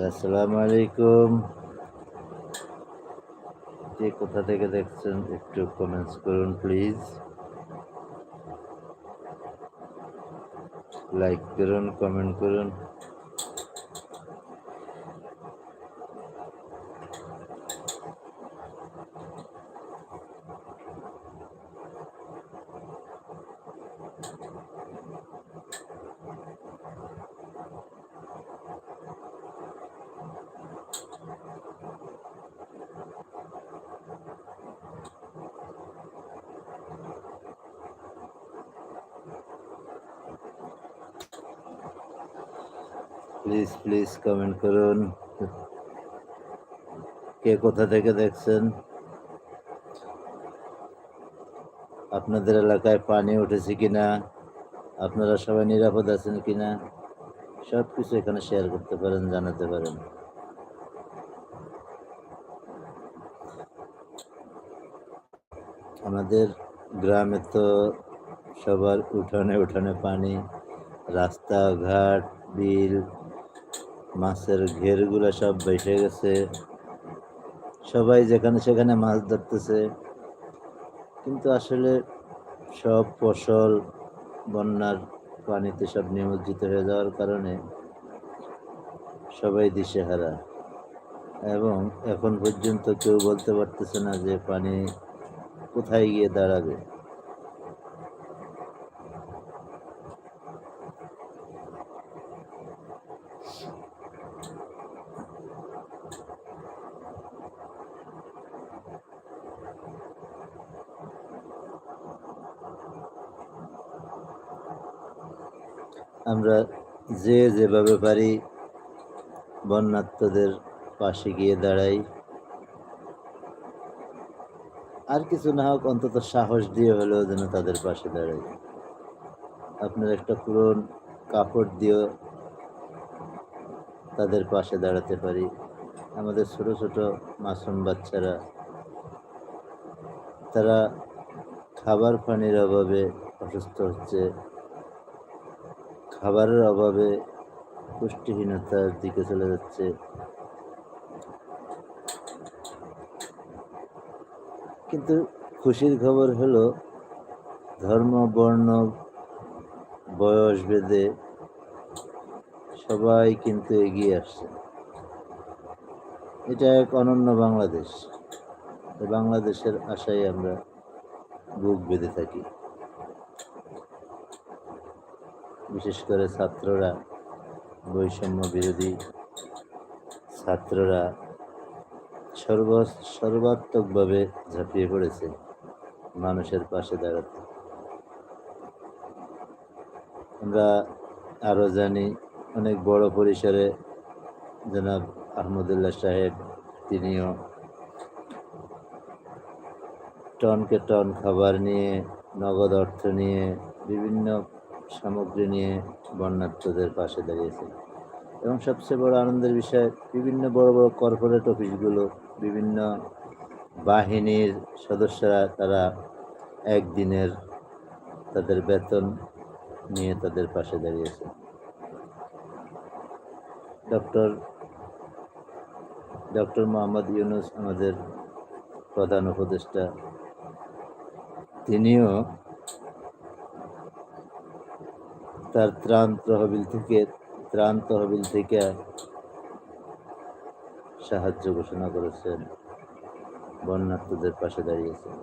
আসসালামু আলাইকুম। কে কোথা থেকে দেখছেন একটু কমেন্টস করুন প্লিজ। লাইক করুন, কমেন্ট করুন। প্লিজ প্লিজ কমেন্ট করুন। কে কোথা থেকে দেখছেন? আপনাদের এলাকায় পানি উঠেছে কিনা, আপনারা সবাই নিরাপদ আছেন কিনা, সব কিছু এখানে শেয়ার করতে পারেন, জানাতে পারেন। আমাদের গ্রামে তো সবার উঠানে উঠানে পানি, রাস্তাঘাট, বিল, মাছের ঘেরগুলো সব বেসে গেছে। সবাই যেখানে সেখানে মাছ ধরতেছে, কিন্তু আসলে সব ফসল বন্যার পানিতে সব নিমজ্জিত হয়ে যাওয়ার কারণে সবাই দিশেহারা, এবং এখন পর্যন্ত কেউ বলতে পারতেছে না যে পানি কোথায় গিয়ে দাঁড়াবে। আমরা যেভাবে পারি বন্যার্তদের পাশে গিয়ে দাঁড়াই, আর কিছু না হোক অন্তত সাহস দিয়ে হলেও যেন তাদের পাশে দাঁড়াই। আপনার একটা পুরনো কাপড় দিয়েও তাদের পাশে দাঁড়াতে পারি। আমাদের ছোট ছোট মাসুম বাচ্চারা, তারা খাবার পানির অভাবে অসুস্থ হচ্ছে, খাবারের অভাবে পুষ্টিহীনতার দিকে চলে যাচ্ছে। কিন্তু খুশির খবর হলো, ধর্ম, বর্ণ, বয়স ভেদে সবাই কিন্তু এগিয়ে আসছে। এটা এক অনন্য বাংলাদেশ। এই বাংলাদেশের আশায় আমরা বুক বেঁধে থাকি। বিশেষ করে ছাত্ররা, বৈষম্য বিরোধী ছাত্ররা সর্বাত্মকভাবে ঝাঁপিয়ে পড়েছে মানুষের পাশে দাঁড়াতে। আমরা আরও জানি, অনেক বড় পরিসরে জনাব আহমদুল্লাহ সাহেব, তিনিও টনকে টন খাবার নিয়ে, নগদ অর্থ নিয়ে, বিভিন্ন সামগ্রী নিয়ে বন্যার্তদের পাশে দাঁড়িয়েছেন। এবং সবচেয়ে বড় আনন্দের বিষয়, বিভিন্ন বড় বড় কর্পোরেট অফিসগুলো, বিভিন্ন বাহিনীর সদস্যরা, তারা একদিনের তাদের বেতন নিয়ে তাদের পাশে দাঁড়িয়েছে। ডক্টর মোহাম্মদ ইউনূস, আমাদের প্রধান উপদেষ্টা, তিনিও তার ত্রাণ তহবিল থেকে সাহায্য ঘোষণা করেছেন, বন্যার্তদের পাশে দাঁড়িয়েছেন।